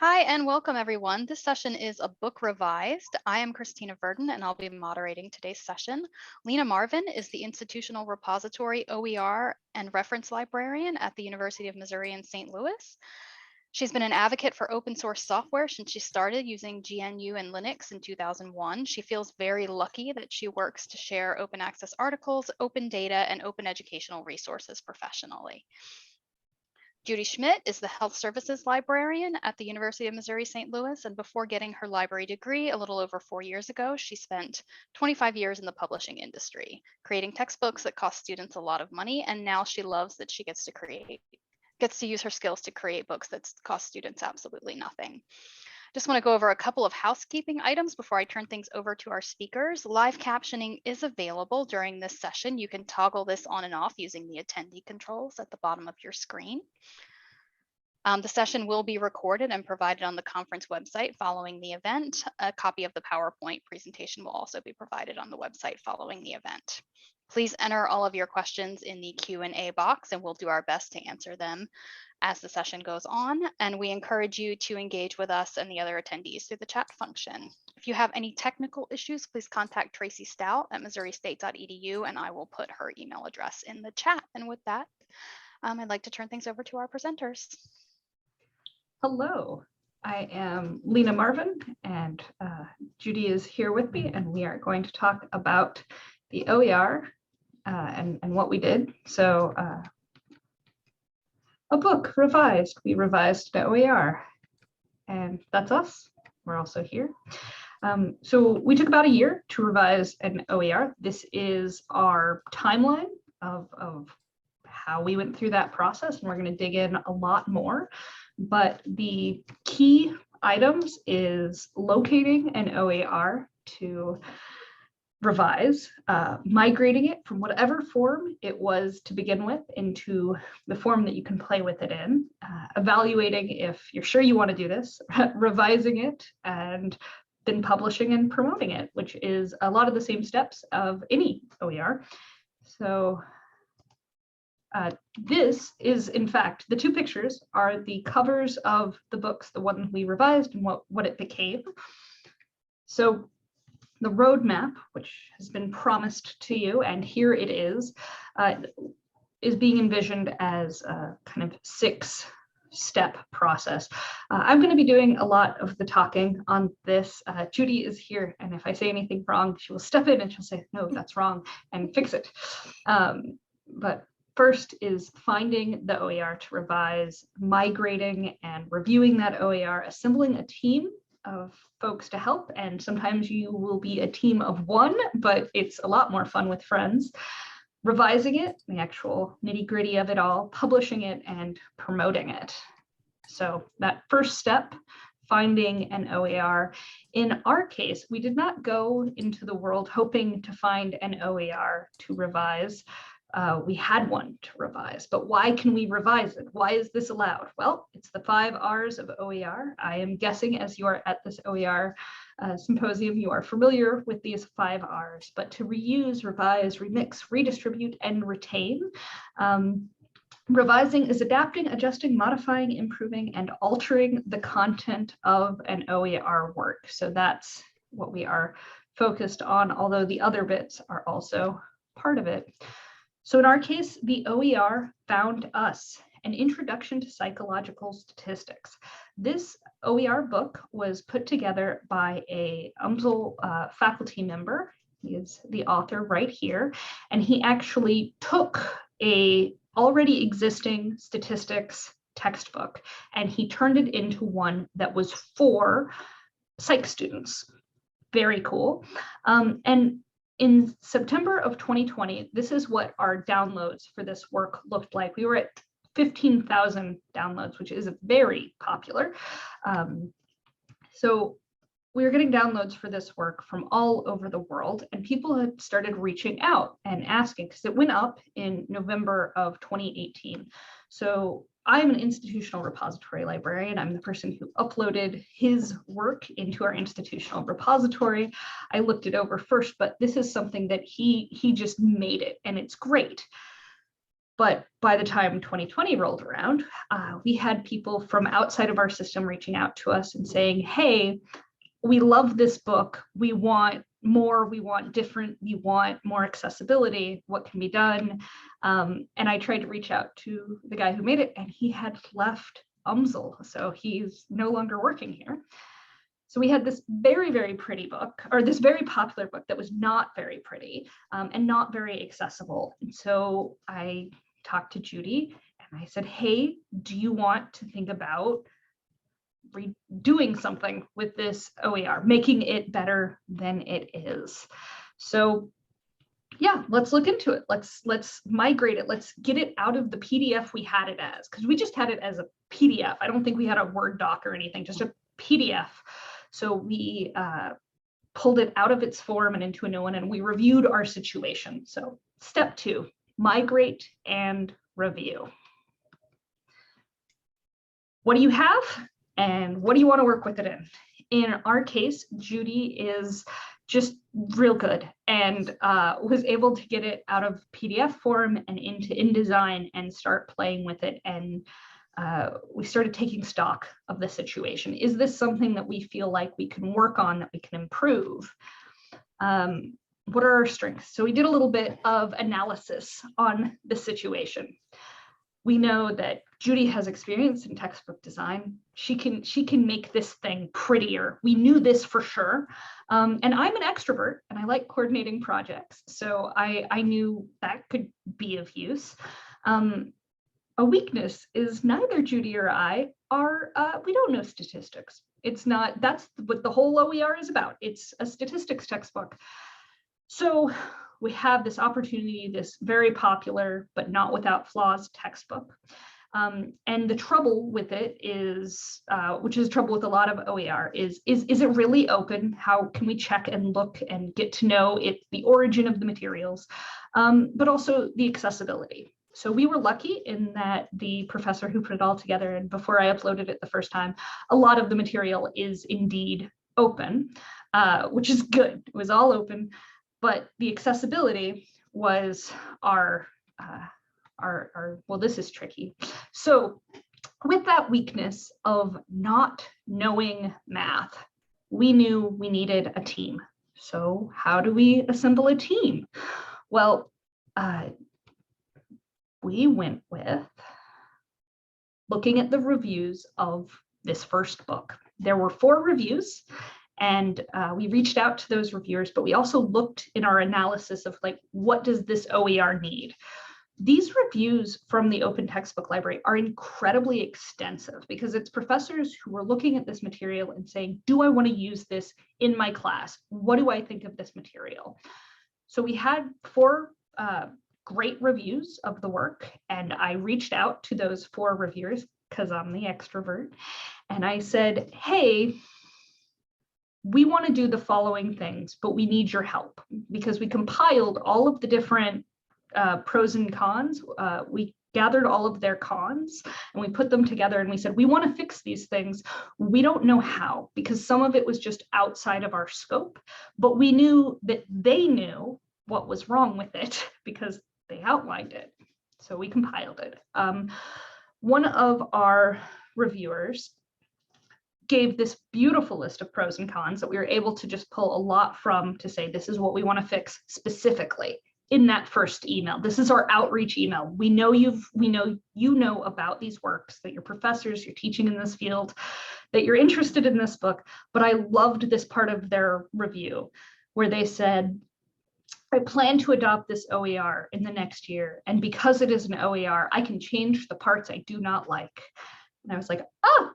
Hi and welcome everyone. This session is a book revised. I am Christina Verdon and I'll be moderating today's session. Lena Marvin is the Institutional Repository OER and Reference Librarian at the University of Missouri in St. Louis. She's been an advocate for open source software since she started using GNU and Linux in 2001. She feels very lucky that she works to share open access articles, open data, and open educational resources professionally. Judy Schmitt is the Health Services Librarian at the University of Missouri St. Louis, and before getting her library degree a little over 4 years ago, she spent 25 years in the publishing industry, creating textbooks that cost students a lot of money, and now she loves that she gets to use her skills to create books that cost students absolutely nothing. Just want to go over a couple of housekeeping items before I turn things over to our speakers. Live captioning is available during this session. You can toggle this on and off using the attendee controls at the bottom of your screen. The session will be recorded and provided on the conference website following the event. A copy of the PowerPoint presentation will also be provided on the website following the event. Please enter all of your questions in the Q&A box and we'll do our best to answer them as the session goes on. And we encourage you to engage with us and the other attendees through the chat function. If you have any technical issues, please contact Tracy Stout at missouri-state.edu and I will put her email address in the chat. And with that, I'd like to turn things over to our presenters. Hello, I am Lena Marvin and Judy is here with me and we are going to talk about the OER and what we did. So a book revised, we revised the OER and that's us, we're also here. So we took about a year to revise an OER. This is our timeline of how we went through that process and we're going to dig in a lot more. But the key items is locating an OER to revise, migrating it from whatever form it was to begin with into the form that you can play with it in, evaluating if you're sure you want to do this, revising it, and then publishing and promoting it, which is a lot of the same steps of any OER. So this is, in fact, the two pictures are the covers of the books, the one we revised and what it became. So the roadmap, which has been promised to you, and here it is being envisioned as a kind of 6-step process. I'm going to be doing a lot of the talking on this. Judy is here, and if I say anything wrong, she will step in and she'll say, no, that's wrong, and fix it. But first is finding the OER to revise, migrating and reviewing that OER, assembling a team of folks to help. And sometimes you will be a team of one, but it's a lot more fun with friends. Revising it, the actual nitty-gritty of it all, publishing it and promoting it. So that first step, finding an OER. In our case, we did not go into the world hoping to find an OER to revise. We had one to revise, but why can we revise it? Why is this allowed? Well, it's the 5 R's of OER. I am guessing as you are at this OER symposium, you are familiar with these 5 R's, but to reuse, revise, remix, redistribute, and retain. Revising is adapting, adjusting, modifying, improving, and altering the content of an OER work. So that's what we are focused on, although the other bits are also part of it. So in our case, the OER found us, an introduction to psychological statistics. This OER book was put together by a UMSL faculty member. He is the author right here, and he actually took a already existing statistics textbook and he turned it into one that was for psych students. Very cool. And in September of 2020, this is what our downloads for this work looked like. We were at 15,000 downloads, which is very popular. So we were getting downloads for this work from all over the world, and people had started reaching out and asking, because it went up in November of 2018. So I'm an institutional repository librarian. I'm the person who uploaded his work into our institutional repository. I looked it over first, but this is something that he just made it, and it's great. But by the time 2020 rolled around, we had people from outside of our system reaching out to us and saying, hey, we love this book. We want more, we want different, we want more accessibility. What can be done? And I tried to reach out to the guy who made it, and he had left UMSL, so he's no longer working here. So we had this very, very pretty book, or this very popular book that was not very pretty and not very accessible. And so I talked to Judy and I said, hey, do you want to think about doing something with this OER, making it better than it is? So yeah, let's look into it. Let's migrate it. Let's get it out of the PDF we had it as, because we just had it as a PDF. I don't think we had a Word doc or anything, just a PDF. So we pulled it out of its form and into a new one, and we reviewed our situation. So step 2, migrate and review. What do you have and what do you want to work with it in? In our case, Judy is just real good and was able to get it out of PDF form and into InDesign and start playing with it. And we started taking stock of the situation. Is this something that we feel like we can work on, that we can improve? What are our strengths? So we did a little bit of analysis on the situation. We know that Judy has experience in textbook design. She can make this thing prettier. We knew this for sure. And I'm an extrovert and I like coordinating projects. So I knew that could be of use. A weakness is neither Judy or I are, we don't know statistics. It's not, that's what the whole OER is about. It's a statistics textbook. So we have this opportunity, this very popular, but not without flaws textbook. And the trouble with it is, which is trouble with a lot of OER, is it really open? How can we check and look and get to know it, the origin of the materials, but also the accessibility. So we were lucky in that the professor who put it all together, and before I uploaded it the first time, a lot of the material is indeed open, which is good. It was all open, but the accessibility was our well, this is tricky. So with that weakness of not knowing math, we knew we needed a team. So how do we assemble a team? Well, we went with looking at the reviews of this first book. There were 4 reviews, and we reached out to those reviewers, but we also looked in our analysis of like, what does this OER need? These reviews from the Open Textbook Library are incredibly extensive because it's professors who are looking at this material and saying, do I want to use this in my class? What do I think of this material? So we had 4 great reviews of the work, and I reached out to those 4 reviewers because I'm the extrovert, and I said, hey, we want to do the following things, but we need your help, because we compiled all of the different pros and cons. We gathered all of their cons and we put them together and we said, we want to fix these things. We don't know how, because some of it was just outside of our scope, but we knew that they knew what was wrong with it because they outlined it. So we compiled it. One of our reviewers gave this beautiful list of pros and cons that we were able to just pull a lot from to say, this is what we want to fix specifically in that first email. This is our outreach email. We know you know about these works, that you're professors, you're teaching in this field, that you're interested in this book. But I loved this part of their review where they said, I plan to adopt this OER in the next year. And because it is an OER, I can change the parts I do not like. And I was like,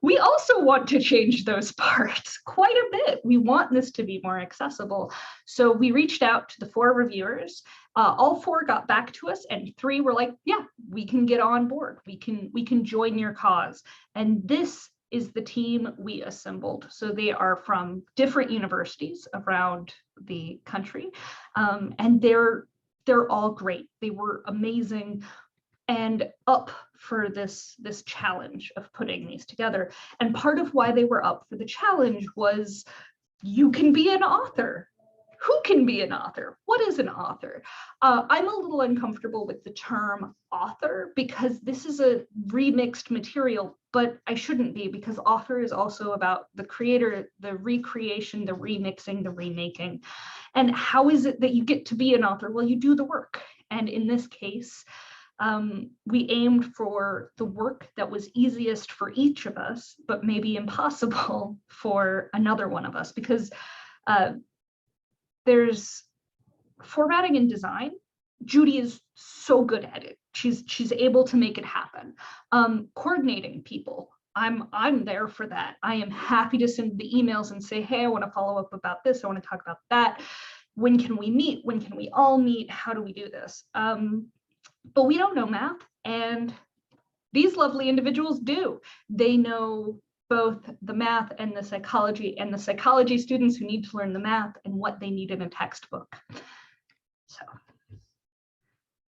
we also want to change those parts quite a bit. We want this to be more accessible. So we reached out to the 4 reviewers. All 4 got back to us, and 3 were like, yeah, we can get on board. We can join your cause. And this is the team we assembled. So they are from different universities around the country, and they're all great. They were amazing and up for this challenge of putting these together. And part of why they were up for the challenge was, you can be an author. who can be an author? What is an author? I'm a little uncomfortable with the term author because this is a remixed material, but I shouldn't be, because author is also about the creator, the recreation, the remixing, the remaking. And how is it that you get to be an author? Well, you do the work. And in this case, we aimed for the work that was easiest for each of us, but maybe impossible for another one of us, because there's formatting and design. Judy is so good at it. She's able to make it happen. Coordinating people, I'm there for that. I am happy to send the emails and say, hey, I want to follow up about this. I want to talk about that. When can we meet? When can we all meet? How do we do this? But we don't know math, and these lovely individuals do. They know both the math and the psychology students who need to learn the math and what they need in a textbook. So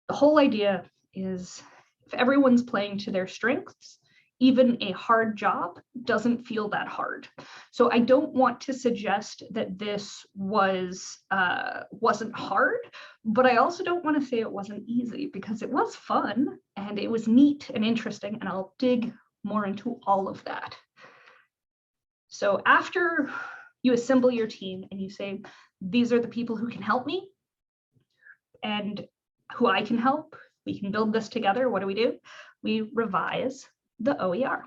the whole idea is, if everyone's playing to their strengths, even a hard job doesn't feel that hard. So I don't want to suggest that this wasn't hard, but I also don't want to say it wasn't easy, because it was fun and it was neat and interesting, and I'll dig more into all of that. So after you assemble your team and you say, these are the people who can help me and who I can help, we can build this together, what do? We revise the OER.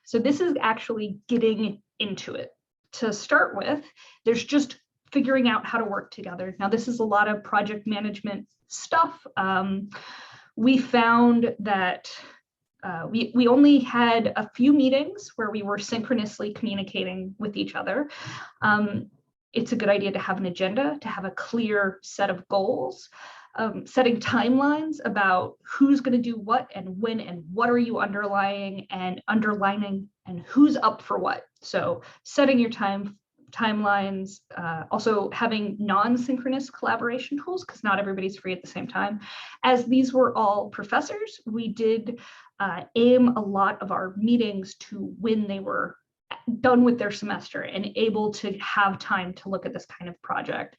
So this is actually getting into it. To start with, there's just figuring out how to work together. Now, this is a lot of project management stuff. We found that we only had a few meetings where we were synchronously communicating with each other. It's a good idea to have an agenda, to have a clear set of goals. Setting timelines about who's going to do what and when, and what are you underlining and who's up for what. So setting your timelines, also having non-synchronous collaboration tools, because not everybody's free at the same time. As these were all professors, we did aim a lot of our meetings to when they were done with their semester and able to have time to look at this kind of project.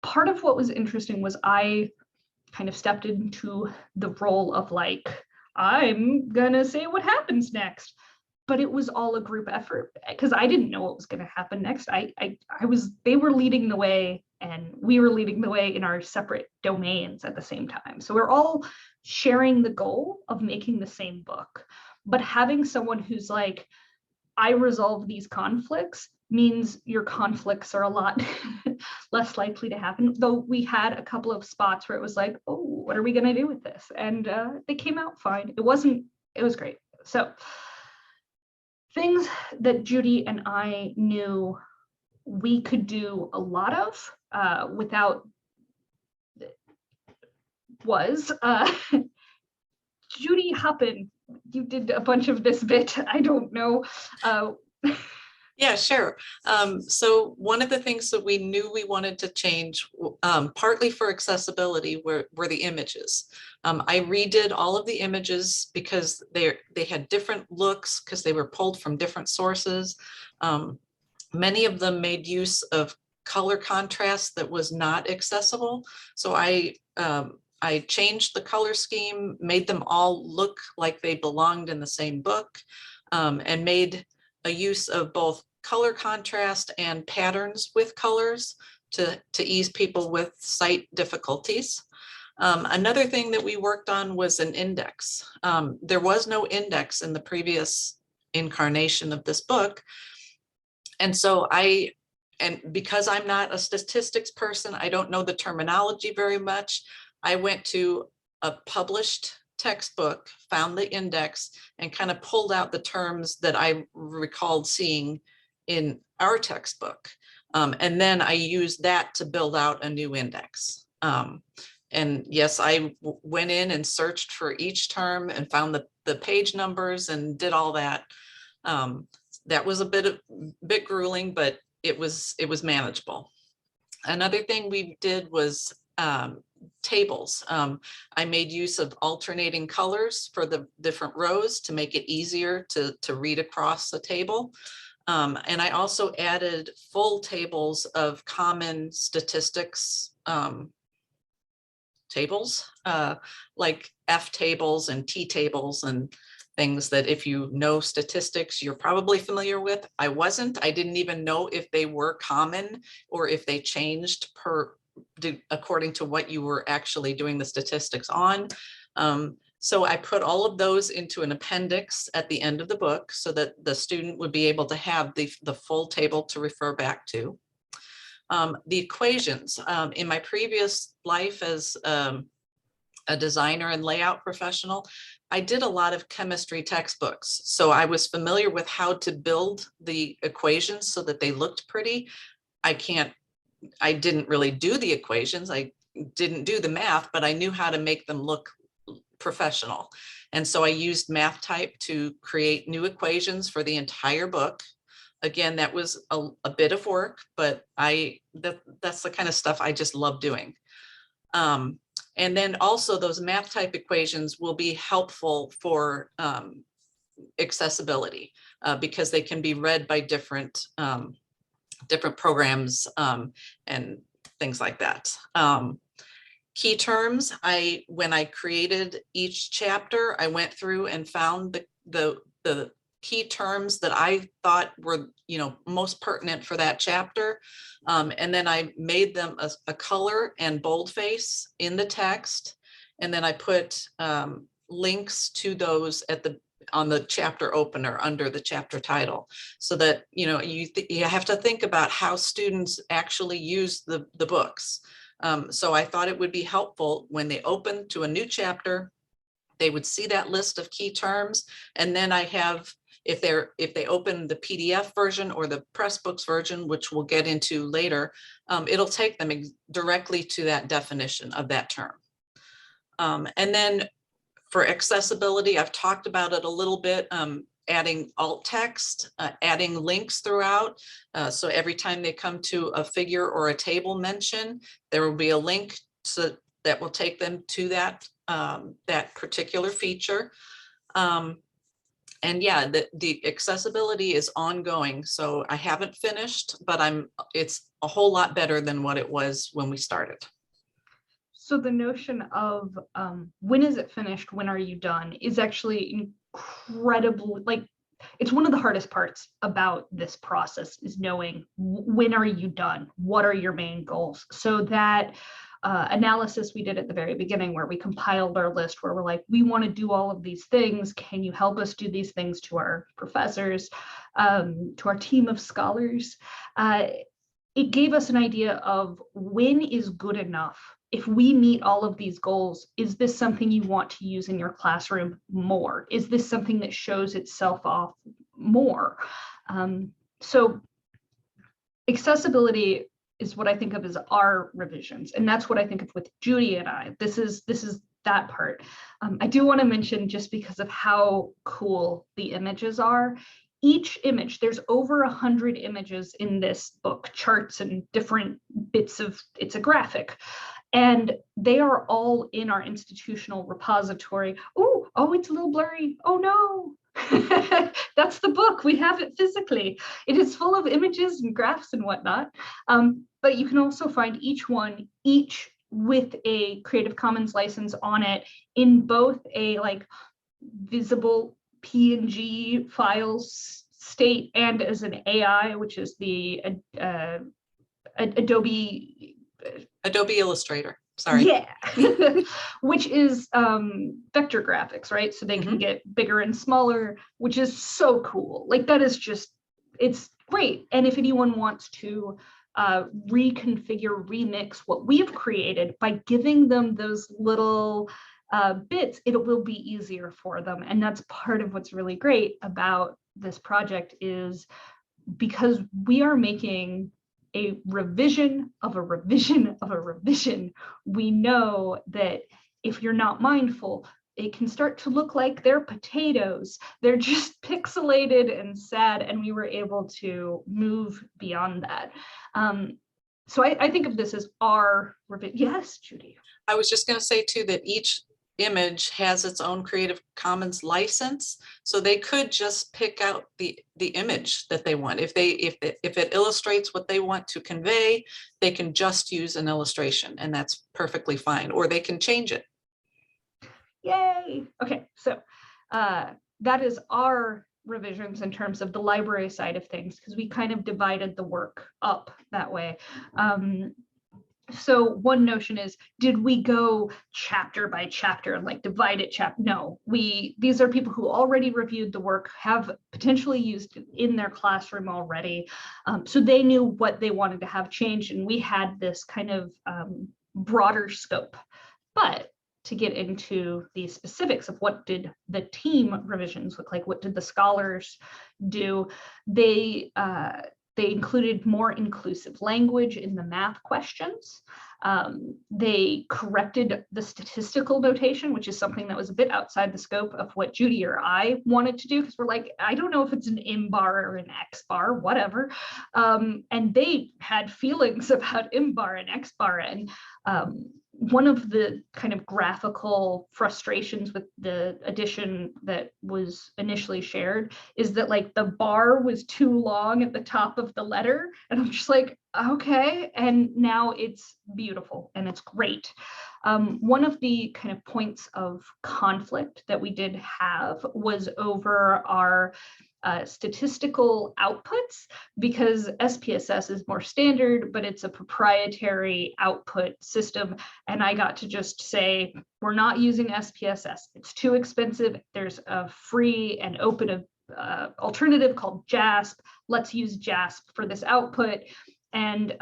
Part of what was interesting was I kind of stepped into the role of like, I'm gonna say what happens next, but it was all a group effort because I didn't know what was gonna happen next. They were leading the way and we were leading the way in our separate domains at the same time. So we're all sharing the goal of making the same book, but having someone who's like, I resolve these conflicts means your conflicts are a lot less likely to happen. Though we had a couple of spots where it was like, oh, what are we going to do with this? And they came out fine. It was great. So things that Judy and I knew we could do a lot of without was Judy, hop in. You did a bunch of this bit. I don't know. Yeah, sure. So one of the things that we knew we wanted to change, partly for accessibility, were the images. I redid all of the images because they had different looks because they were pulled from different sources. Many of them made use of color contrast that was not accessible. So I changed the color scheme, made them all look like they belonged in the same book, and made a use of both color contrast and patterns with colors to ease people with sight difficulties. Another thing that we worked on was an index. There was no index in the previous incarnation of this book. And so because I'm not a statistics person, I don't know the terminology very much. I went to a published textbook, found the index, and kind of pulled out the terms that I recalled seeing in our textbook. And then I used that to build out a new index. And yes, I went in and searched for each term and found the page numbers and did all that. That was a bit grueling, but it was manageable. Another thing we did was tables. I made use of alternating colors for the different rows to make it easier to read across the table. And I also added full tables of common statistics tables, like F tables and T tables and things that if you know statistics, you're probably familiar with. I wasn't. I didn't even know if they were common or if they changed according to what you were actually doing the statistics on. So I put all of those into an appendix at the end of the book so that the student would be able to have the full table to refer back to. The equations, in my previous life as a designer and layout professional, I did a lot of chemistry textbooks. So I was familiar with how to build the equations so that they looked pretty. I didn't really do the equations. I didn't do the math, but I knew how to make them look professional. And so I used math type to create new equations for the entire book. Again, that was a bit of work, but that's the kind of stuff I just love doing. And then also those math type equations will be helpful for accessibility because they can be read by different programs and things like that. Key terms, when I created each chapter, I went through and found the key terms that I thought were, most pertinent for that chapter. And then I made them a color and boldface in the text. And then I put links to those on the chapter opener under the chapter title, so that, you have to think about how students actually use the books. So I thought it would be helpful when they open to a new chapter, they would see that list of key terms. And then I have, if they open the PDF version or the Pressbooks version, which we'll get into later, it'll take them directly to that definition of that term. And then for accessibility, I've talked about it a little bit, adding alt text, adding links throughout. So every time they come to a figure or a table mention, there will be a link that will take them to that particular feature. And yeah, the accessibility is ongoing. So I haven't finished, but it's a whole lot better than what it was when we started. So the notion of when is it finished, when are you done, is actually incredible. Like, it's one of the hardest parts about this process, is knowing when are you done, what are your main goals. So that analysis we did at the very beginning, where we compiled our list, where we're like, we want to do all of these things, can you help us do these things, to our professors, to our team of scholars, it gave us an idea of when is good enough. If we meet all of these goals, is this something you want to use in your classroom more? Is this something that shows itself off more? So accessibility is what I think of as our revisions. And that's what I think of with Judy and I. This is that part. I do want to mention, just because of how cool the images are, each image, there's over 100 images in this book, charts and different bits of, it's a graphic. And they are all in our institutional repository. Oh, it's a little blurry. Oh no. That's the book. We have it physically. It is full of images and graphs and whatnot. But you can also find each with a Creative Commons license on it, in both a visible PNG files state and as an AI, which is the Adobe Illustrator. Sorry. Yeah, which is vector graphics, right? So they can get bigger and smaller, which is so cool. Like, that is just, it's great. And if anyone wants to reconfigure, remix what we've created by giving them those little bits, it will be easier for them. And that's part of what's really great about this project, is because we are making a revision of a revision of a revision, we know that if you're not mindful, it can start to look like they're potatoes. They're just pixelated and sad, and we were able to move beyond that. So I think of this as our revision. Yes, Judy. I was just going to say too that each image has its own Creative Commons license, so they could just pick out the image that they want. If it illustrates what they want to convey, they can just use an illustration, and that's perfectly fine, or they can change it. Yay! Okay, so that is our revisions in terms of the library side of things, because we kind of divided the work up that way. So one notion is, did we go chapter by chapter and like divide it No, these are people who already reviewed the work, have potentially used it in their classroom already. So they knew what they wanted to have changed, and we had this kind of broader scope. But to get into the specifics of what did the team revisions look like, what did the scholars do, they included more inclusive language in the math questions. They corrected the statistical notation, which is something that was a bit outside the scope of what Judy or I wanted to do, because we're like, I don't know if it's an M bar or an X bar, whatever. And they had feelings about M bar and X bar. And one of the kind of graphical frustrations with the edition that was initially shared is that like the bar was too long at the top of the letter. And I'm just like, okay. And now it's beautiful and it's great. One of the kind of points of conflict that we did have was over our statistical outputs, because SPSS is more standard, but it's a proprietary output system. And I got to just say, we're not using SPSS. It's too expensive. There's a free and open alternative called JASP. Let's use JASP for this output. And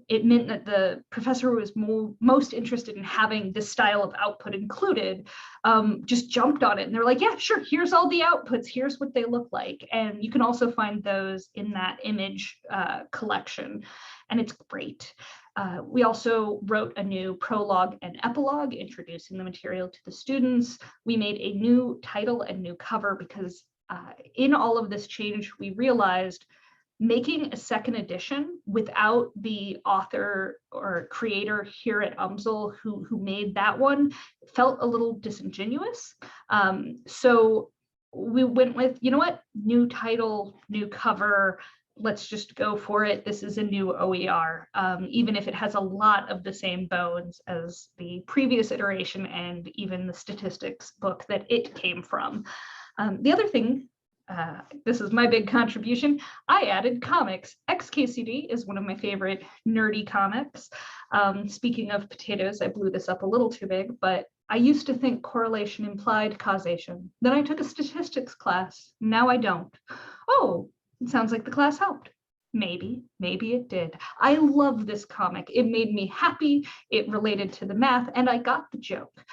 it meant that the professor who was most interested in having this style of output included just jumped on it. And they're like, yeah, sure, here's all the outputs. Here's what they look like. And you can also find those in that image collection. And it's great. We also wrote a new prologue and epilogue introducing the material to the students. We made a new title and new cover because in all of this change, we realized making a second edition without the author or creator here at UMSL who made that one felt a little disingenuous. So we went with, you know what, new title, new cover, let's just go for it. This is a new OER, even if it has a lot of the same bones as the previous iteration and even the statistics book that it came from. The other thing, this is my big contribution, I added comics. XKCD is one of my favorite nerdy comics. Speaking of potatoes, I blew this up a little too big, but I used to think correlation implied causation. Then I took a statistics class. Now I don't. Oh, it sounds like the class helped. Maybe it did. I love this comic. It made me happy. It related to the math, and I got the joke.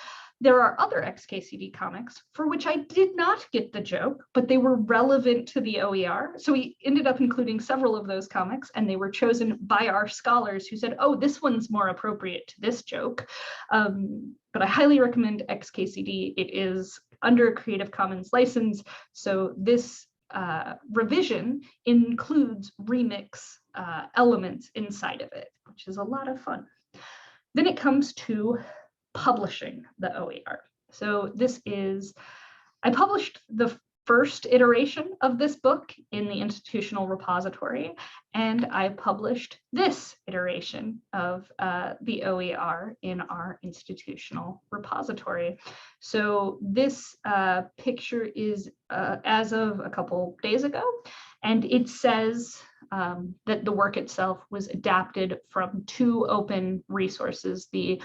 There are other XKCD comics for which I did not get the joke, but they were relevant to the OER. So we ended up including several of those comics, and they were chosen by our scholars who said, oh, this one's more appropriate to this joke. But I highly recommend XKCD. It is under a Creative Commons license. So this revision includes remix elements inside of it, which is a lot of fun. Then it comes to publishing the OER. So this is, I published the first iteration of this book in the institutional repository, and I published this iteration of the OER in our institutional repository. So this picture is as of a couple days ago, and it says that the work itself was adapted from two open resources, the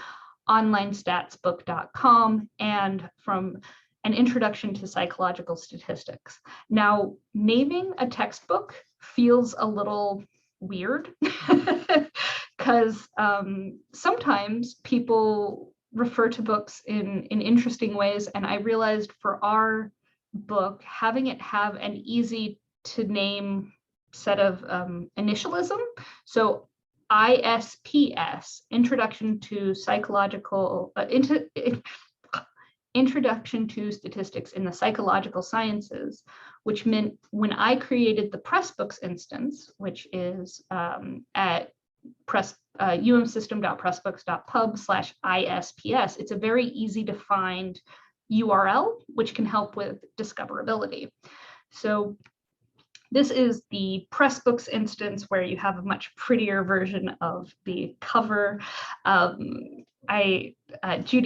onlinestatsbook.com and from An Introduction to Psychological Statistics. Now, naming a textbook feels a little weird because sometimes people refer to books in interesting ways, and I realized for our book, having it have an easy to name set of initialism. So ISPS, Introduction to Psychological, Introduction to Statistics in the Psychological Sciences, which meant when I created the Pressbooks instance, which is at umsystem.pressbooks.pub/ISPS. It's a very easy to find URL, which can help with discoverability. So this is the Pressbooks instance where you have a much prettier version of the cover. Judy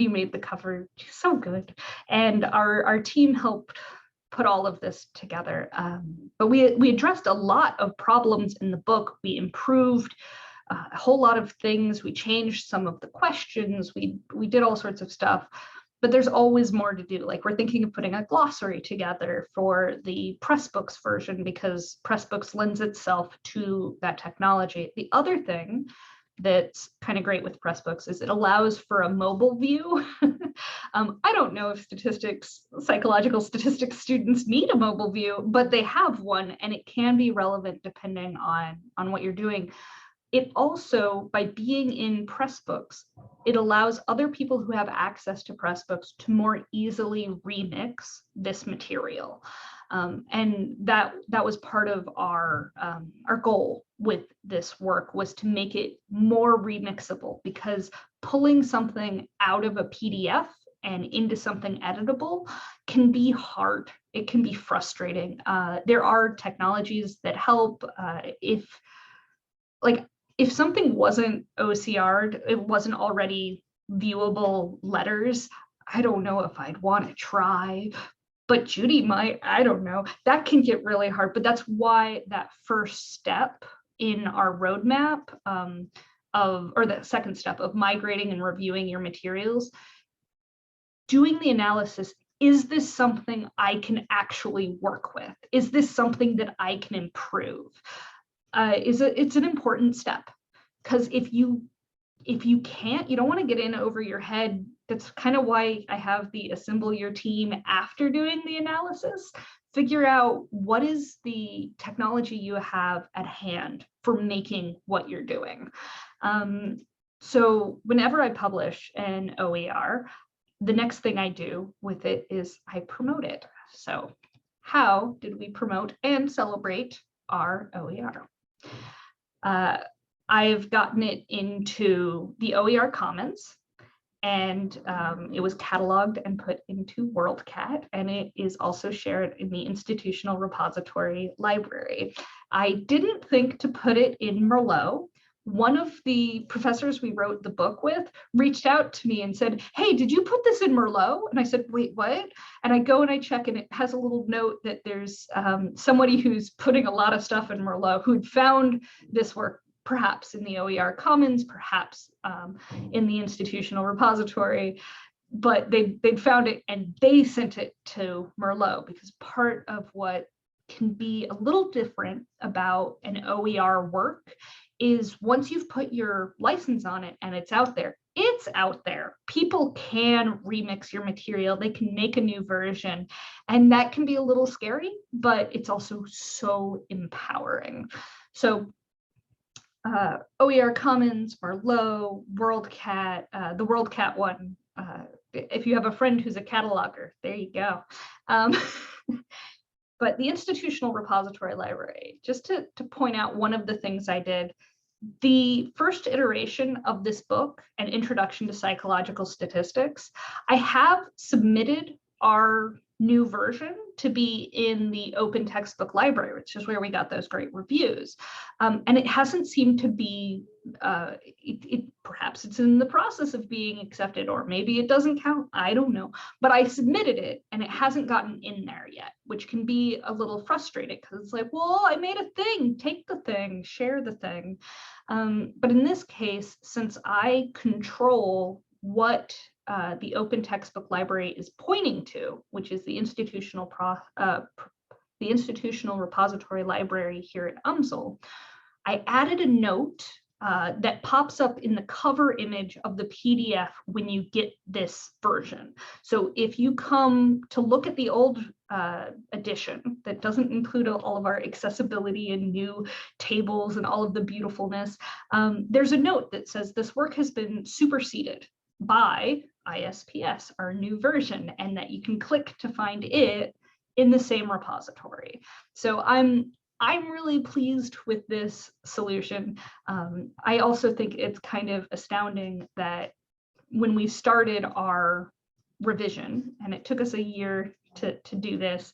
made the cover, she's so good. And our team helped put all of this together. But we addressed a lot of problems in the book. We improved a whole lot of things. We changed some of the questions. We did all sorts of stuff. But there's always more to do. Like, we're thinking of putting a glossary together for the Pressbooks version because Pressbooks lends itself to that technology. The other thing that's kind of great with Pressbooks is it allows for a mobile view. I don't know if psychological statistics students need a mobile view, but they have one, and it can be relevant depending on what you're doing. It also, by being in Pressbooks, it allows other people who have access to Pressbooks to more easily remix this material. And that was part of our goal with this work, was to make it more remixable, because pulling something out of a PDF and into something editable can be hard. It can be frustrating. There are technologies that help. If something wasn't OCR'd, it wasn't already viewable letters, I don't know if I'd want to try, but Judy might, I don't know. That can get really hard, but that's why that first step in our roadmap or the second step of migrating and reviewing your materials, doing the analysis, is this something I can actually work with? Is this something that I can improve? It's an important step, because if you can't, you don't want to get in over your head. That's kind of why I have the assemble your team after doing the analysis. Figure out what is the technology you have at hand for making what you're doing. So whenever I publish an OER, the next thing I do with it is I promote it. So how did we promote and celebrate our OER? I've gotten it into the OER Commons, and it was cataloged and put into WorldCat, and it is also shared in the institutional repository library. I didn't think to put it in Merlot. One of the professors we wrote the book with reached out to me and said, "Hey, did you put this in Merlot?" And I said, "Wait, what?" And I go and I check, and it has a little note that there's somebody who's putting a lot of stuff in Merlot who'd found this work perhaps in the OER Commons, perhaps in the institutional repository, but they'd found it and they sent it to Merlot, because part of what can be a little different about an OER work is once you've put your license on it and it's out there, it's out there. People can remix your material. They can make a new version, and that can be a little scary, but it's also so empowering. So OER Commons, Merlot, WorldCat, the WorldCat one. If you have a friend who's a cataloger, there you go. But the institutional repository library, just to point out one of the things I did, the first iteration of this book, An Introduction to Psychological Statistics, I have submitted our new version to be in the open textbook library, which is where we got those great reviews. And it hasn't seemed to be, perhaps it's in the process of being accepted, or maybe it doesn't count, I don't know. But I submitted it and it hasn't gotten in there yet, which can be a little frustrating, because it's like, well, I made a thing, take the thing, share the thing. But in this case, since I control what the open textbook library is pointing to, which is the institutional repository library here at UMSL, I added a note that pops up in the cover image of the PDF when you get this version. So if you come to look at the old edition that doesn't include all of our accessibility and new tables and all of the beautifulness, there's a note that says this work has been superseded by ISPS, our new version, and that you can click to find it in the same repository. So I'm I'm really pleased with this solution. I also think it's kind of astounding that when we started our revision, and it took us a year to do this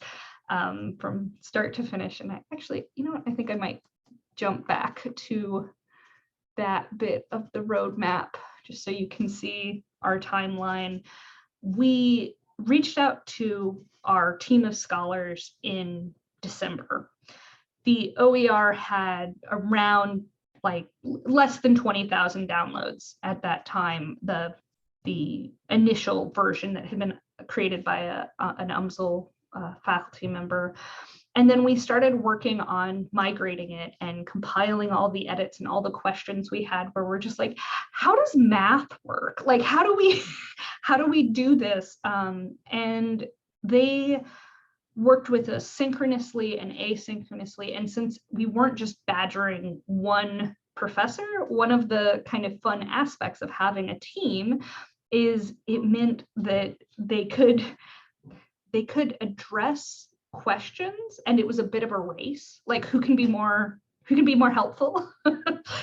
from start to finish. And I actually, you know what, I think I might jump back to that bit of the roadmap just so you can see our timeline. We reached out to our team of scholars in December. The OER had around like less than 20,000 downloads at that time, the initial version that had been created by an UMSL faculty member. And then we started working on migrating it and compiling all the edits and all the questions we had, where we're just like, how does math work? Like, how do we do this? And they worked with us synchronously and asynchronously. And since we weren't just badgering one professor, one of the kind of fun aspects of having a team is it meant that they could address questions, and it was a bit of a race, like who can be more helpful.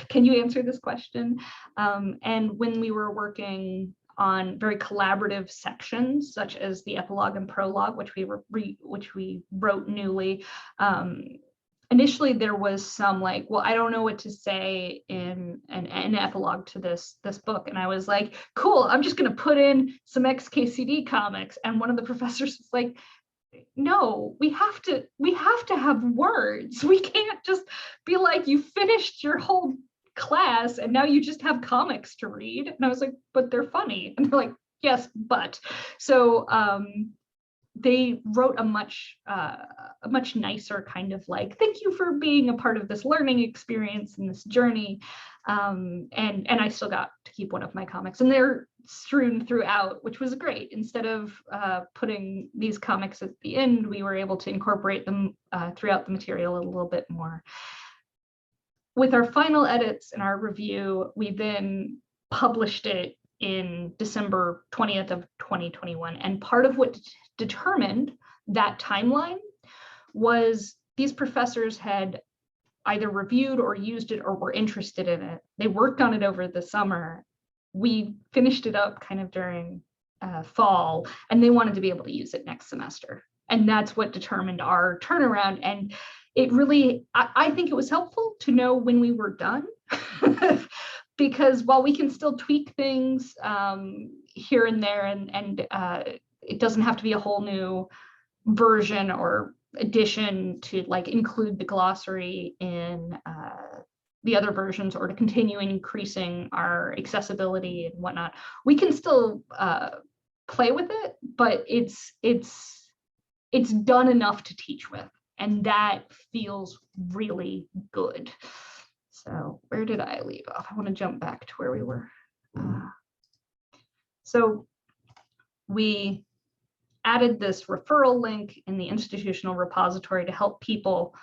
Can you answer this question? And when we were working on very collaborative sections, such as the epilogue and prologue, which we wrote newly, initially there was some like, well, I don't know what to say in an epilogue to this book. And I was like, cool, I'm just going to put in some XKCD comics. And one of the professors was like, no, we have to have words. We can't just be like, you finished your whole class and now you just have comics to read. And I was like, but they're funny. And they're like, yes, but. So they wrote a much nicer kind of like, thank you for being a part of this learning experience and this journey. And I still got to keep one of my comics, and they're strewn throughout, which was great. Instead of putting these comics at the end, we were able to incorporate them throughout the material a little bit more. With our final edits and our review, we then published it in December 20th of 2021. And part of what determined that timeline was these professors had either reviewed or used it or were interested in it. They worked on it over the summer. We finished it up kind of during fall, and they wanted to be able to use it next semester. And that's what determined our turnaround. And it really, I think it was helpful to know when we were done, because while we can still tweak things here and there, and it doesn't have to be a whole new version or addition to like include the glossary in the other versions, or to continue increasing our accessibility and whatnot. We can still play with it, but it's done enough to teach with, and that feels really good. So where did I leave off? I want to jump back to where we were. So we added this referral link in the institutional repository to help people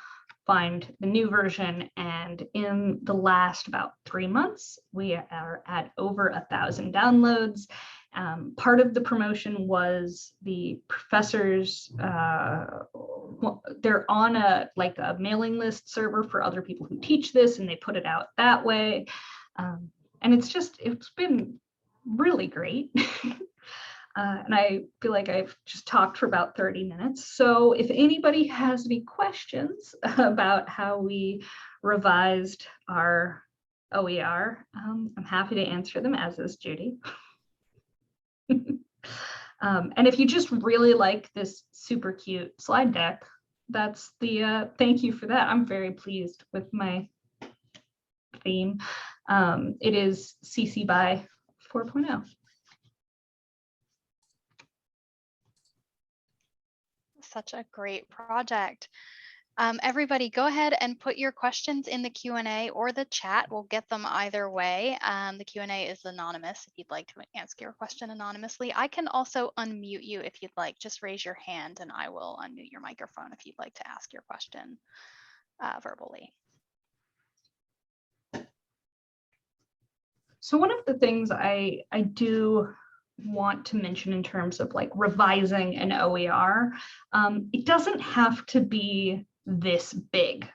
find the new version. And in the last about 3 months, we are at over 1,000 downloads. Part of the promotion was the professors, they're on a mailing list server for other people who teach this, and they put it out that way. And it's been really great. And I feel like I've just talked for about 30 minutes. So if anybody has any questions about how we revised our OER, I'm happy to answer them, as is Judy. And if you just really like this super cute slide deck, that's the thank you for that. I'm very pleased with my theme. It is CC BY 4.0. Such a great project. Everybody, go ahead and put your questions in the Q&A or the chat. We'll get them either way. The Q&A is anonymous if you'd like to ask your question anonymously. I can also unmute you if you'd like. Just raise your hand and I will unmute your microphone if you'd like to ask your question verbally. So one of the things I do want to mention in terms of like revising an OER, it doesn't have to be this big.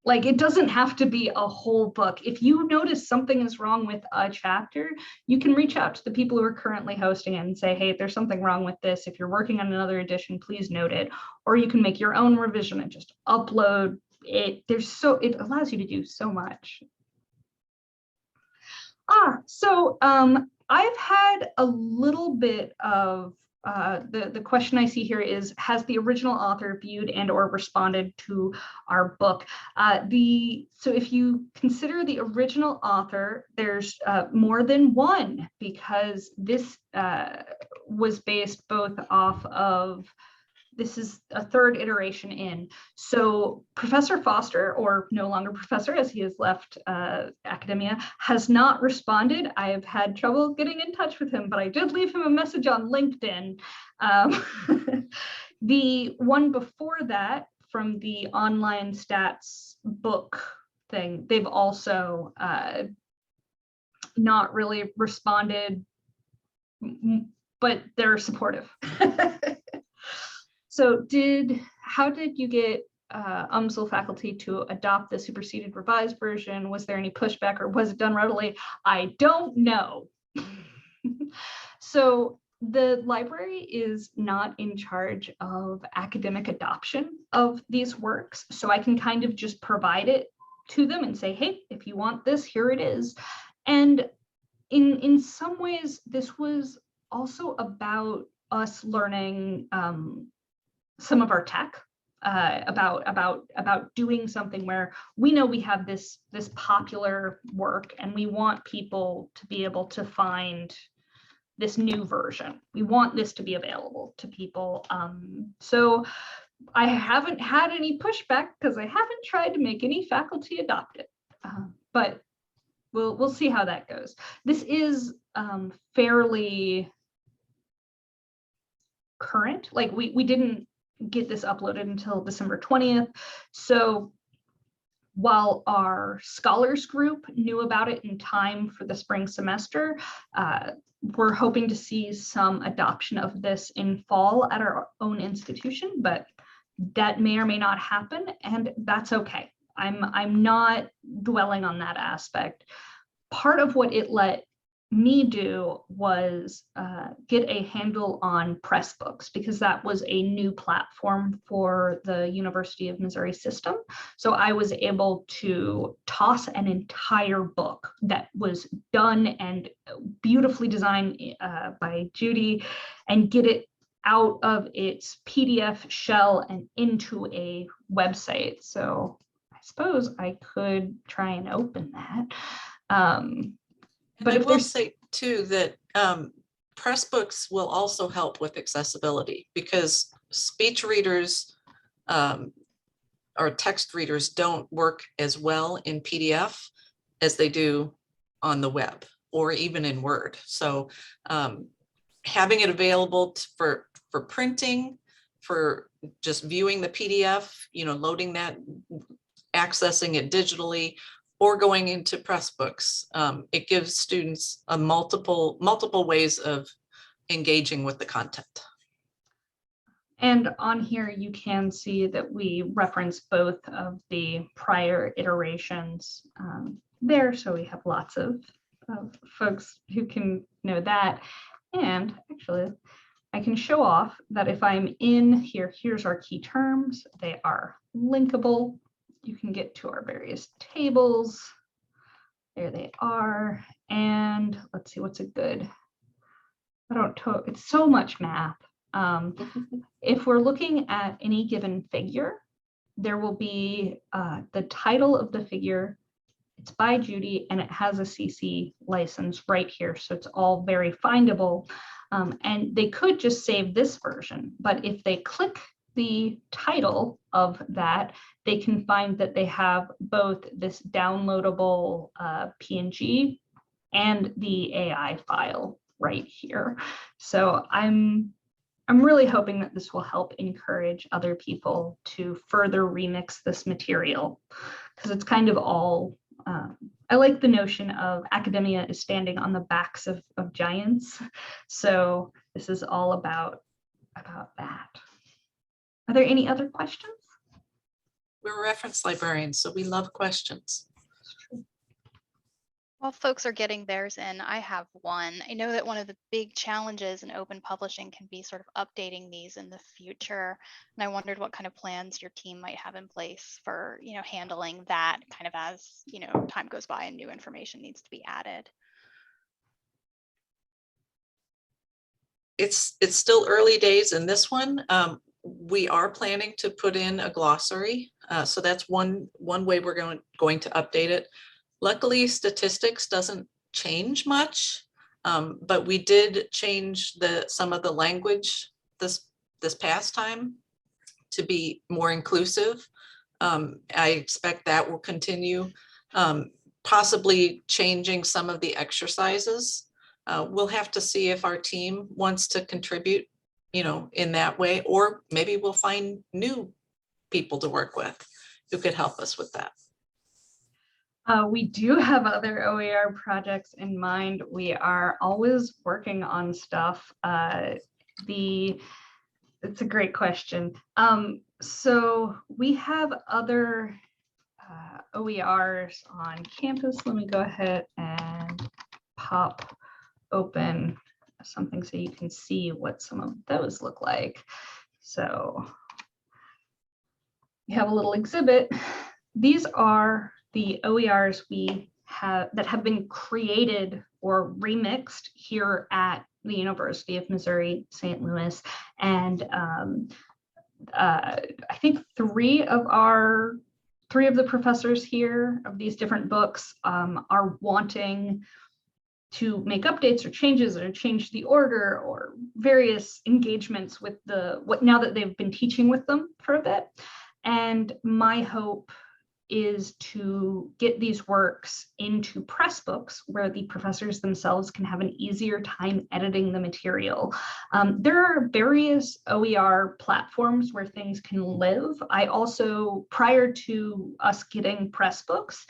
Like, it doesn't have to be a whole book. If you notice something is wrong with a chapter, you can reach out to the people who are currently hosting it and say, hey, if there's something wrong with this, if you're working on another edition, please note it. Or you can make your own revision and just upload it. It allows you to do so much. So I've had a little bit of the question I see here is, has the original author viewed and or responded to our book? So if you consider the original author, there's more than one, because this was based both off of, this is a third iteration in. So Professor Foster, or no longer professor as he has left academia, has not responded. I have had trouble getting in touch with him, but I did leave him a message on LinkedIn. The one before that, from the online stats book thing, they've also not really responded, but they're supportive. So how did you get UMSL faculty to adopt the superseded revised version? Was there any pushback, or was it done readily? I don't know. So the library is not in charge of academic adoption of these works. So I can kind of just provide it to them and say, hey, if you want this, here it is. And in some ways, this was also about us learning some of our tech, about doing something where we know we have this popular work and we want people to be able to find this new version. We want this to be available to people. So I haven't had any pushback because I haven't tried to make any faculty adopt it, but we'll see how that goes. This is fairly current. Like, we didn't get this uploaded until December 20th. So while our scholars group knew about it in time for the spring semester, we're hoping to see some adoption of this in fall at our own institution, but that may or may not happen, and that's okay. I'm not dwelling on that aspect. Part of what it let me do was get a handle on Pressbooks, because that was a new platform for the University of Missouri system. So I was able to toss an entire book that was done and beautifully designed by Judy and get it out of its PDF shell and into a website. So I suppose I could try and open that. But I will say too that Pressbooks will also help with accessibility, because speech readers or text readers don't work as well in PDF as they do on the web or even in Word. So having it available for printing, for just viewing the PDF, loading that, accessing it digitally, or going into Pressbooks, it gives students a multiple ways of engaging with the content. And on here, you can see that we reference both of the prior iterations there. So we have lots of folks who can know that. And actually, I can show off that if I'm in here, here's our key terms. They are linkable. You can get to our various tables. There they are. And let's see, what's a good, it's so much math. If we're looking at any given figure, there will be the title of the figure. It's by Judy and it has a CC license right here. So it's all very findable. And they could just save this version, but if they click the title of that, they can find that they have both this downloadable PNG and the AI file right here. So I'm really hoping that this will help encourage other people to further remix this material, because it's kind of all, I like the notion of academia is standing on the backs of giants. So this is all about that. Are there any other questions? we're reference librarians, so we love questions. While folks are getting theirs in, I have one. I know that one of the big challenges in open publishing can be sort of updating these in the future. And I wondered what kind of plans your team might have in place for, handling that kind of as, time goes by and new information needs to be added. It's still early days in this one. We are planning to put in a glossary. So that's one way we're going to update it. Luckily, statistics doesn't change much, but we did change some of the language this past time to be more inclusive. I expect that will continue, possibly changing some of the exercises. We'll have to see if our team wants to contribute, in that way, or maybe we'll find new people to work with who could help us with that. We do have other OER projects in mind. We are always working on stuff. It's a great question. So we have other OERs on campus. Let me go ahead and pop open something so you can see what some of those look like. So we have a little exhibit. These are the OERs that have been created or remixed here at the University of Missouri, St. Louis. And I think three of the professors here of these different books are wanting to make updates or changes or change the order or various engagements with now that they've been teaching with them for a bit. And my hope is to get these works into press books where the professors themselves can have an easier time editing the material. There are various OER platforms where things can live. I also, prior to us getting press books,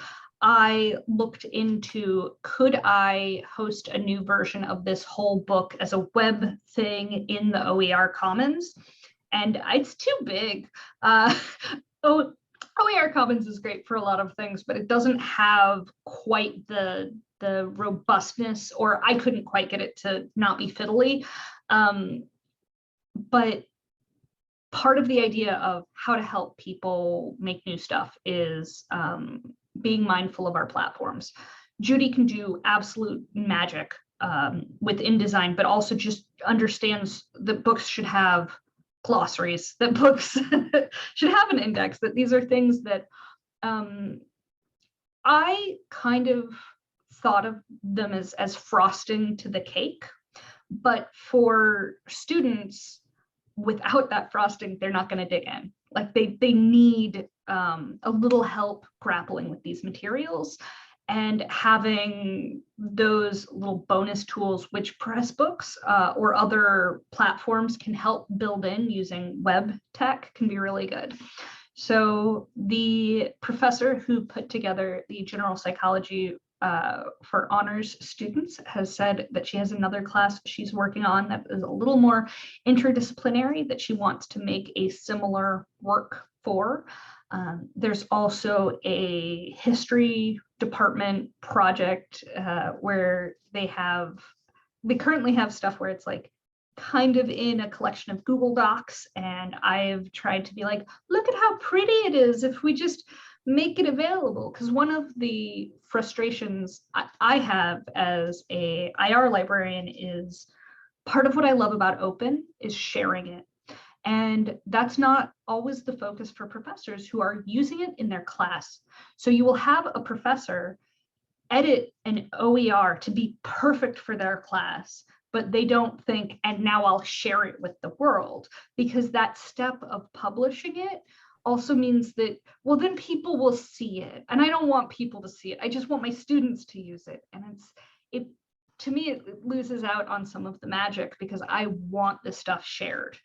I looked into, could I host a new version of this whole book as a web thing in the OER Commons? And it's too big. OER Commons is great for a lot of things, but it doesn't have quite the robustness, or I couldn't quite get it to not be fiddly. But part of the idea of how to help people make new stuff is being mindful of our platforms. Judy can do absolute magic with InDesign, but also just understands that books should have glossaries, that books should have an index, that these are things that I kind of thought of them as frosting to the cake, but for students, without that frosting, they're not going to dig in. Like they need a little help grappling with these materials, and having those little bonus tools, which Pressbooks or other platforms can help build in using web tech, can be really good. So the professor who put together the general psychology for honors students has said that she has another class she's working on that is a little more interdisciplinary that she wants to make a similar work for. There's also a history department project where they currently have stuff where it's like kind of in a collection of Google Docs, and I've tried to be like, look at how pretty it is if we just make it available. Because one of the frustrations I have as a IR librarian is part of what I love about open is sharing it. And that's not always the focus for professors who are using it in their class. So you will have a professor edit an OER to be perfect for their class, but they don't think, and now I'll share it with the world, because that step of publishing it also means that, well, then people will see it. And I don't want people to see it. I just want my students to use it. And to me, it loses out on some of the magic because I want this stuff shared.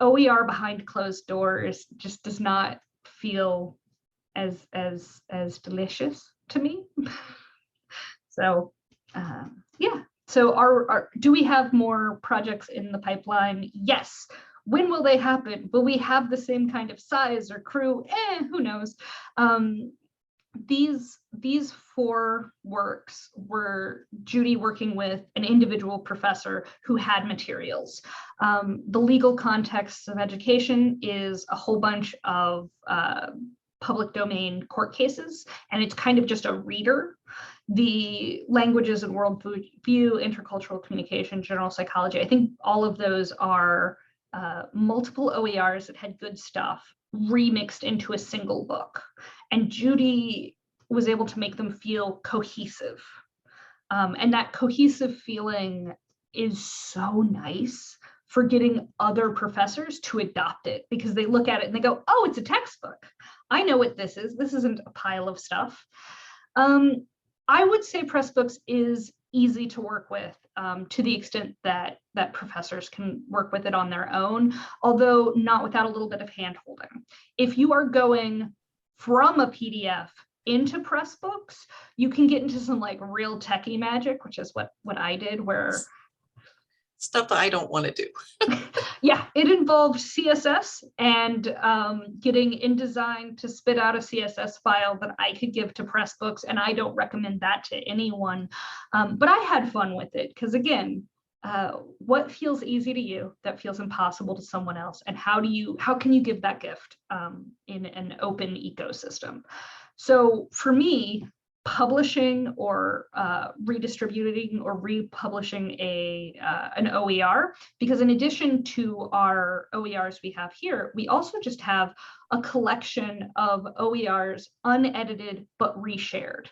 OER behind closed doors just does not feel as delicious to me. So yeah. So do we have more projects in the pipeline? Yes, When will they happen? Will we have the same kind of size or crew? Who knows? These 4 works were Judy working with an individual professor who had materials. The legal context of education is a whole bunch of public domain court cases, and it's kind of just a reader. The languages and worldview, intercultural communication, general psychology, I think all of those are multiple OERs that had good stuff remixed into a single book. And Judy was able to make them feel cohesive. And that cohesive feeling is so nice for getting other professors to adopt it, because they look at it and they go, oh, it's a textbook. I know what this is. This isn't a pile of stuff. I would say Pressbooks is easy to work with, to the extent that professors can work with it on their own, although not without a little bit of hand-holding. If you are going from a PDF into Pressbooks, you can get into some like real techie magic, which is what I did, where stuff that I don't want to do. Yeah, it involved CSS and getting InDesign to spit out a CSS file that I could give to Pressbooks, and I don't recommend that to anyone. But I had fun with it, because again, what feels easy to you that feels impossible to someone else, and how can you give that gift in an open ecosystem? So for me, publishing or redistributing or republishing an OER, because in addition to our OERs we have here, we also just have a collection of OERs unedited but reshared.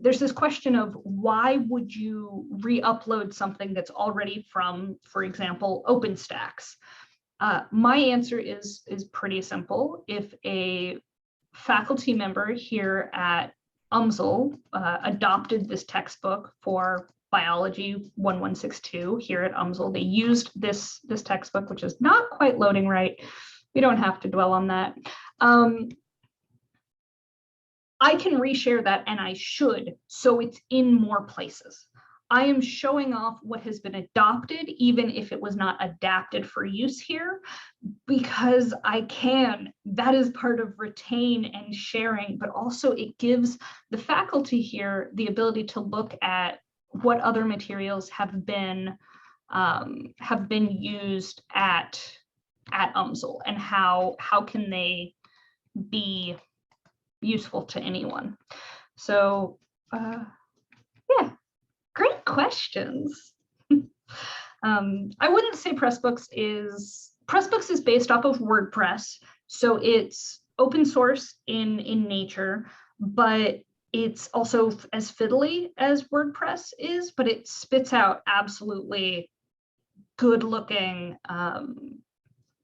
There's this question of why would you re-upload something that's already from, for example, OpenStax? My answer is pretty simple. If a faculty member here at UMSL adopted this textbook for biology 1162 here at UMSL, they used this textbook, which is not quite loading right. We don't have to dwell on that. I can reshare that, and I should, so it's in more places. I am showing off what has been adopted, even if it was not adapted for use here, because I can. That is part of retain and sharing, but also it gives the faculty here the ability to look at what other materials have been used at UMSL, and how can they be useful to anyone. So yeah. Great questions. I wouldn't say Pressbooks is based off of WordPress, so it's open source in nature, but it's also as fiddly as WordPress is, but it spits out absolutely good looking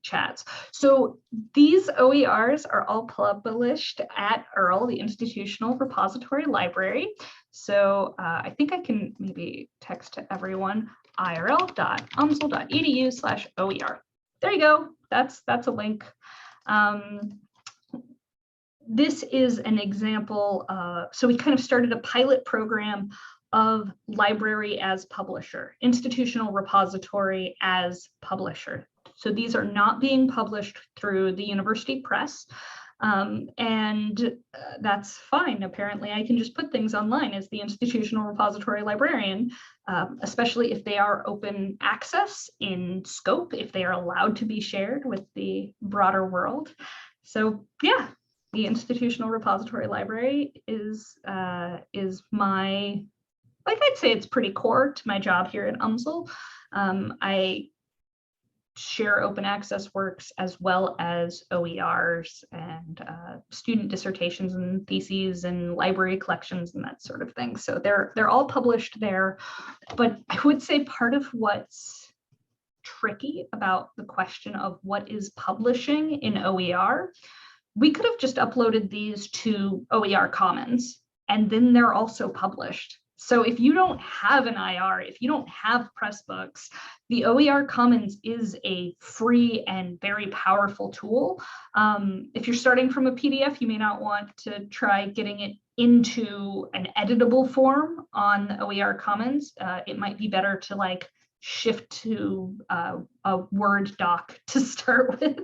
chats. So these OERs are all published at URL, the Institutional Repository Library. So I think I can maybe text to everyone, irl.umsl.edu/OER. There you go. That's a link. This is an example. So we kind of started a pilot program of library as publisher, institutional repository as publisher. So these are not being published through the university press, and that's fine. Apparently, I can just put things online as the institutional repository librarian, especially if they are open access in scope, if they are allowed to be shared with the broader world. So yeah, the institutional repository library is my, like, I'd say it's pretty core to my job here at UMSL. I share open access works as well as OERs and student dissertations and theses and library collections and that sort of thing. So they're all published there. But I would say part of what's tricky about the question of what is publishing in OER, we could have just uploaded these to OER Commons, and then they're also published. So if you don't have an IR, if you don't have Pressbooks, the OER Commons is a free and very powerful tool. If you're starting from a PDF, you may not want to try getting it into an editable form on the OER Commons. It might be better to like shift to a Word doc to start with.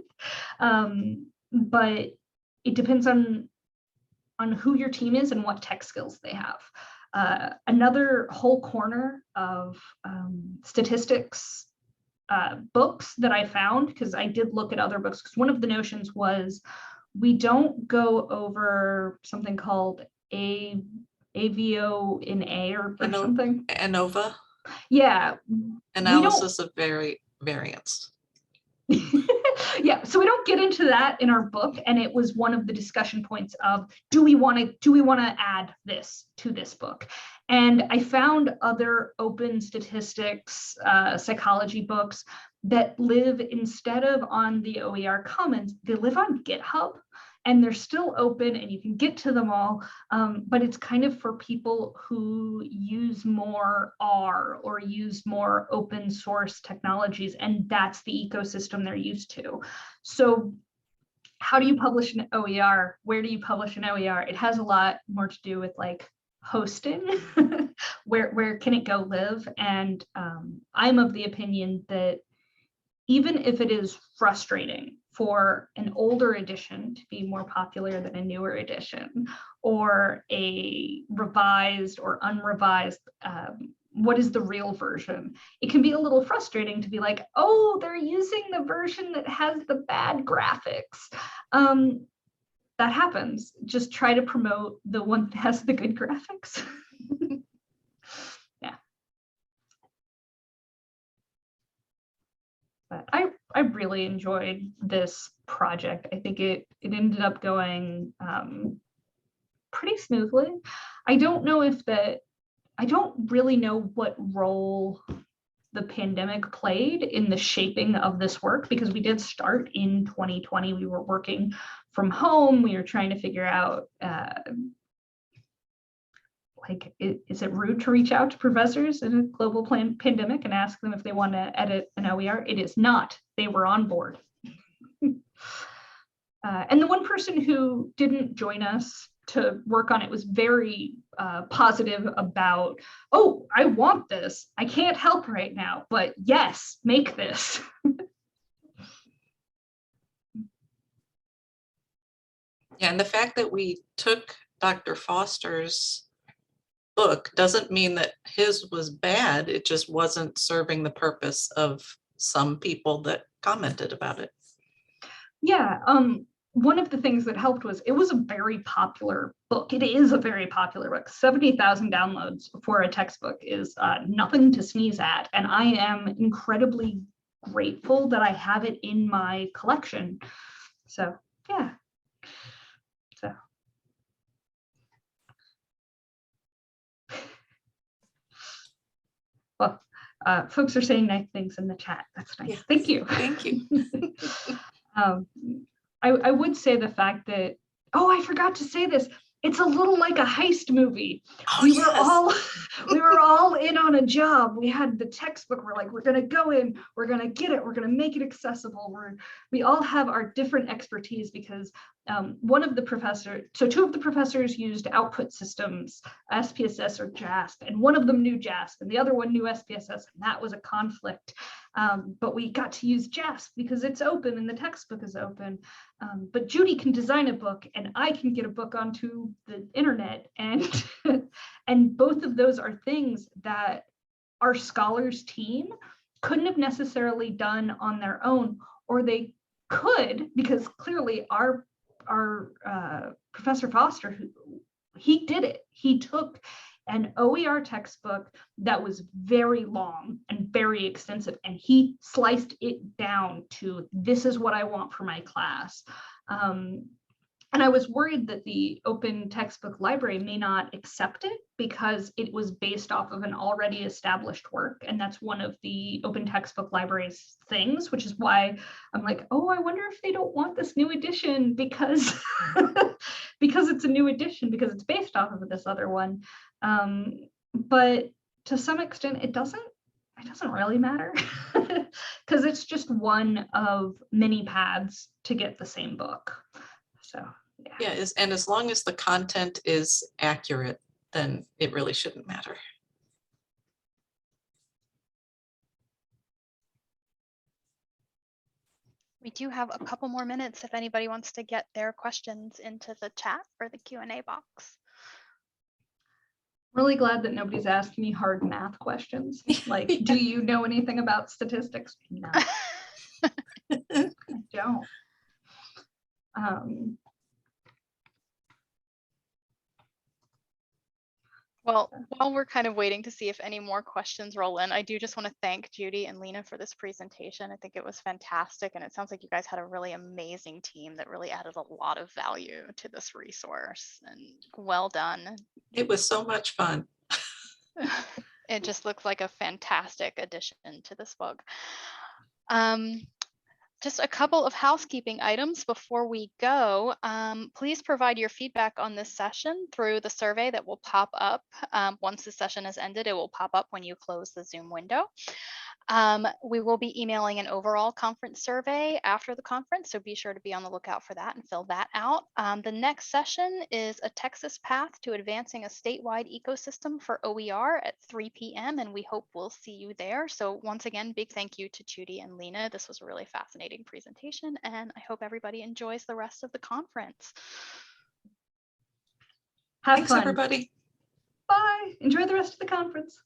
But it depends on who your team is and what tech skills they have. Another whole corner of statistics books that I found, because I did look at other books, because one of the notions was we don't go over something called AVO in A or something. ANOVA. Yeah. Analysis of variance. Yeah, so we don't get into that in our book, and it was one of the discussion points of do we want to add this to this book? And I found other open statistics psychology books that live, instead of on the OER Commons, they live on GitHub, and they're still open and you can get to them all, but it's kind of for people who use more R or use more open source technologies, and that's the ecosystem they're used to. So how do you publish an OER? Where do you publish an OER? It has a lot more to do with like hosting. where can it go live? And I'm of the opinion that even if it is frustrating for an older edition to be more popular than a newer edition, or a revised or unrevised, what is the real version? It can be a little frustrating to be like, oh, they're using the version that has the bad graphics. That happens. Just try to promote the one that has the good graphics. Yeah. But I really enjoyed this project. I think it ended up going pretty smoothly. I don't really know what role the pandemic played in the shaping of this work, because we did start in 2020. We were working from home. We were trying to figure out like, is it rude to reach out to professors in a global pandemic and ask them if they want to edit an OER? It is not. They were on board. And the one person who didn't join us to work on it was very positive about, oh, I want this. I can't help right now, but yes, make this. Yeah, and the fact that we took Dr. Foster's book doesn't mean that his was bad. It just wasn't serving the purpose of some people that commented about it. Yeah, one of the things that helped was it was a very popular book. It is a very popular book. 70,000 downloads for a textbook is nothing to sneeze at. And I am incredibly grateful that I have it in my collection. So, yeah. So. Well, folks are saying nice things in the chat. That's nice. Yes. Thank you. Thank you. I would say the fact that, oh, I forgot to say this. It's a little like a heist movie. Oh, we were all in on a job. We had the textbook. We're like, we're going to go in, we're going to get it, we're going to make it accessible. We all have our different expertise, because two of the professors used output systems, SPSS or JASP, and one of them knew JASP and the other one knew SPSS, and that was a conflict. But we got to use JASP because it's open and the textbook is open. But Judy can design a book and I can get a book onto the internet, and and both of those are things that our scholars team couldn't have necessarily done on their own, or they could, because clearly our Professor Foster, he did it. He took an OER textbook that was very long and very extensive, and he sliced it down to, this is what I want for my class. And I was worried that the open textbook library may not accept it because it was based off of an already established work. And that's one of the open textbook library's things, which is why I'm like, oh, I wonder if they don't want this new edition because, because it's a new edition, because it's based off of this other one. But to some extent, it doesn't really matter because it's just one of many paths to get the same book. So yeah, and as long as the content is accurate, then it really shouldn't matter. We do have a couple more minutes if anybody wants to get their questions into the chat or the Q&A box. Really glad that nobody's asked me hard math questions. Like, do you know anything about statistics? No, I don't. Well, while we're kind of waiting to see if any more questions roll in, I do just want to thank Judy and Lena for this presentation. I think it was fantastic, and it sounds like you guys had a really amazing team that really added a lot of value to this resource, and well done. It was so much fun. It just looks like a fantastic addition to this book. Just a couple of housekeeping items before we go. Please provide your feedback on this session through the survey that will pop up. Once the session has ended, it will pop up when you close the Zoom window. We will be emailing an overall conference survey after the conference, so be sure to be on the lookout for that and fill that out. The next session is a Texas path to advancing a statewide ecosystem for OER at 3 p.m. and we hope we'll see you there. So once again, big thank you to Judy and Lena. This was a really fascinating presentation, and I hope everybody enjoys the rest of the conference. Have Thanks, fun. everybody. Bye. Enjoy the rest of the conference.